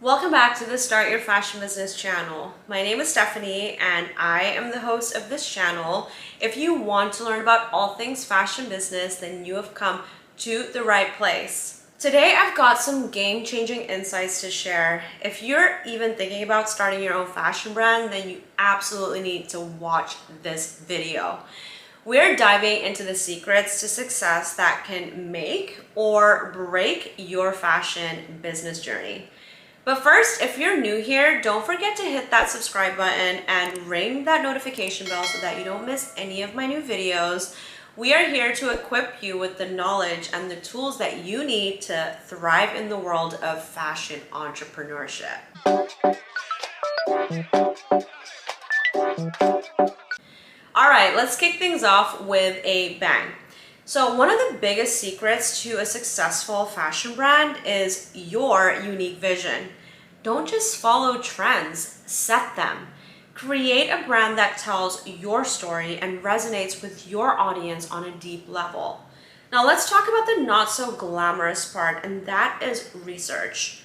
Welcome back to the Start Your Fashion Business channel. My name is Stephanie and I am the host of this channel. If you want to learn about all things fashion business, then you have come to the right place. Today I've got some game-changing insights to share. If you're even thinking about starting your own fashion brand, then you absolutely need to watch this video. We're diving into the secrets to success that can make or break your fashion business journey. But first, if you're new here, don't forget to hit that subscribe button and ring that notification bell so that you don't miss any of my new videos. We are here to equip you with the knowledge and the tools that you need to thrive in the world of fashion entrepreneurship. All right, let's kick things off with a bang. So one of the biggest secrets to a successful fashion brand is your unique vision. Don't just follow trends, set them. Create a brand that tells your story and resonates with your audience on a deep level. Now let's talk about the not so glamorous part, and that is research.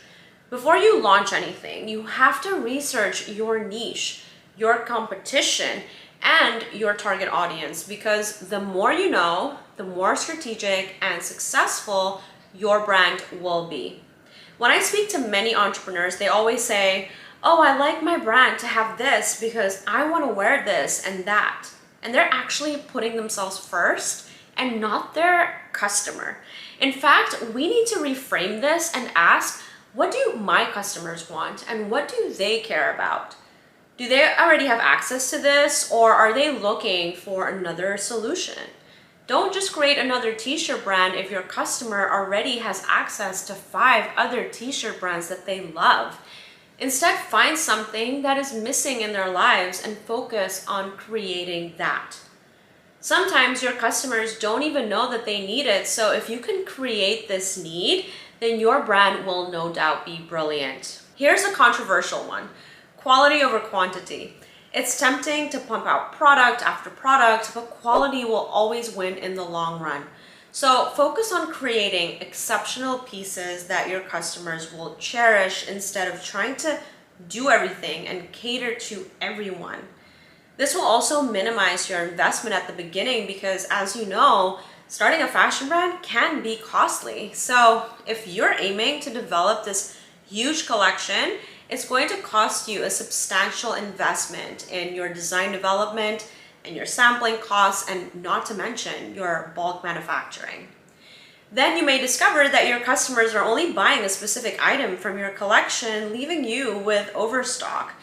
Before you launch anything, you have to research your niche, your competition, and your target audience, because the more you know, the more strategic and successful your brand will be. When I speak to many entrepreneurs, they always say, oh, I like my brand to have this because I want to wear this and that. And they're actually putting themselves first and not their customer. In fact, we need to reframe this and ask, what do my customers want and what do they care about? Do they already have access to this, or are they looking for another solution? Don't just create another t-shirt brand if your customer already has access to 5 other t-shirt brands that they love. Instead, find something that is missing in their lives and focus on creating that. Sometimes your customers don't even know that they need it, so if you can create this need, then your brand will no doubt be brilliant. Here's a controversial one. Quality over quantity. It's tempting to pump out product after product, but quality will always win in the long run. So focus on creating exceptional pieces that your customers will cherish instead of trying to do everything and cater to everyone. This will also minimize your investment at the beginning because, as you know, starting a fashion brand can be costly. So if you're aiming to develop this huge collection, it's going to cost you a substantial investment in your design development and your sampling costs, and not to mention your bulk manufacturing. Then you may discover that your customers are only buying a specific item from your collection, leaving you with overstock.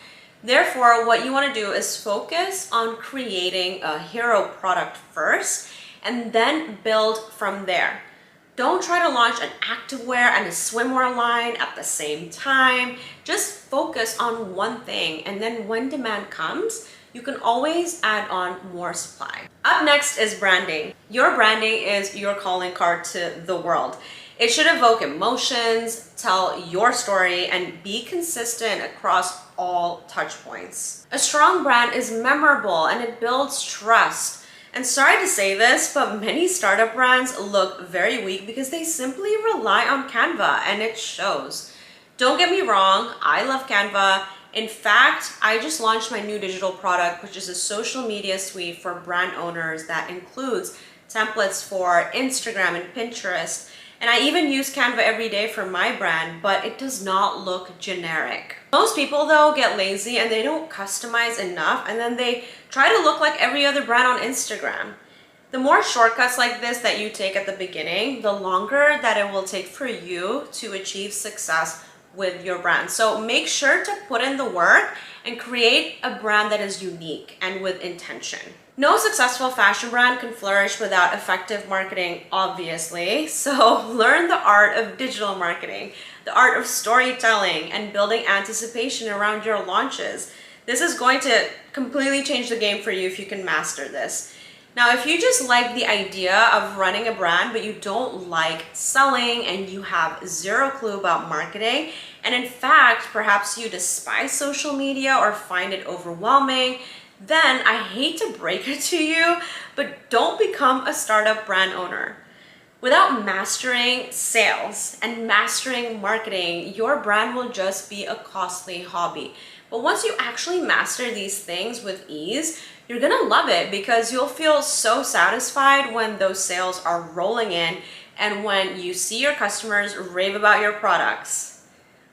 Therefore, what you want to do is focus on creating a hero product first and then build from there. Don't try to launch an activewear and a swimwear line at the same time. Just focus on one thing, and then when demand comes, you can always add on more supply. Up next is branding. Your branding is your calling card to the world. It should evoke emotions, tell your story, and be consistent across all touch points. A strong brand is memorable and it builds trust. And sorry to say this, but many startup brands look very weak because they simply rely on Canva, and it shows. Don't get me wrong, I love Canva. In fact, I just launched my new digital product, which is a social media suite for brand owners that includes templates for Instagram and Pinterest. And I even use Canva every day for my brand, but it does not look generic. Most people though get lazy and they don't customize enough, and then they try to look like every other brand on Instagram. The more shortcuts like this that you take at the beginning, the longer that it will take for you to achieve success with your brand. So make sure to put in the work and create a brand that is unique and with intention. No successful fashion brand can flourish without effective marketing, obviously. So learn the art of digital marketing, the art of storytelling, and building anticipation around your launches. This is going to completely change the game for you if you can master this. Now, if you just like the idea of running a brand, but you don't like selling and you have zero clue about marketing, and in fact, perhaps you despise social media or find it overwhelming, then I hate to break it to you, but don't become a startup brand owner. Without mastering sales and mastering marketing, your brand will just be a costly hobby. But once you actually master these things with ease, you're gonna love it because you'll feel so satisfied when those sales are rolling in and when you see your customers rave about your products.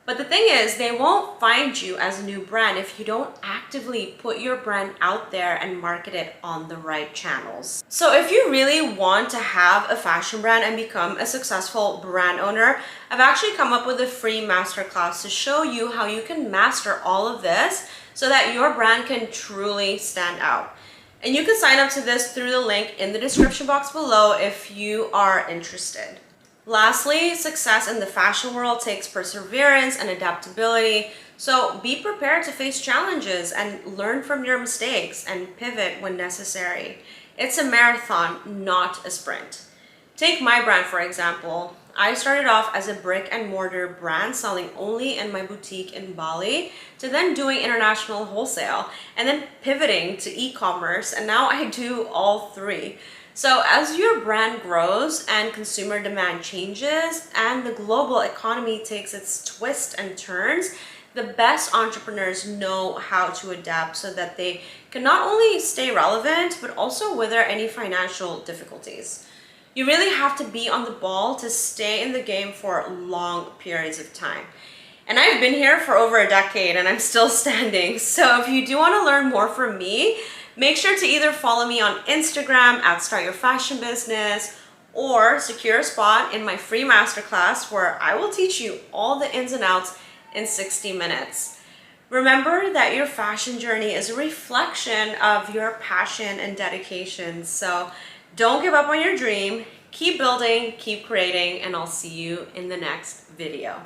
But the thing is, they won't find you as a new brand if you don't actively put your brand out there and market it on the right channels. So if you really want to have a fashion brand and become a successful brand owner, I've actually come up with a free masterclass to show you how you can master all of this so that your brand can truly stand out. And you can sign up to this through the link in the description box below if you are interested. Lastly, success in the fashion world takes perseverance and adaptability, so be prepared to face challenges and learn from your mistakes and pivot when necessary. It's a marathon, not a sprint. Take my brand for example. I started off as a brick and mortar brand selling only in my boutique in Bali to then doing international wholesale and then pivoting to e-commerce, and now I do all three. So as your brand grows and consumer demand changes and the global economy takes its twists and turns, the best entrepreneurs know how to adapt so that they can not only stay relevant, but also weather any financial difficulties. You really have to be on the ball to stay in the game for long periods of time. And I've been here for over a decade and I'm still standing. So if you do want to learn more from me, make sure to either follow me on Instagram at Start Your Fashion Business or secure a spot in my free masterclass where I will teach you all the ins and outs in 60 minutes. Remember that your fashion journey is a reflection of your passion and dedication. So don't give up on your dream, keep building, keep creating, and I'll see you in the next video.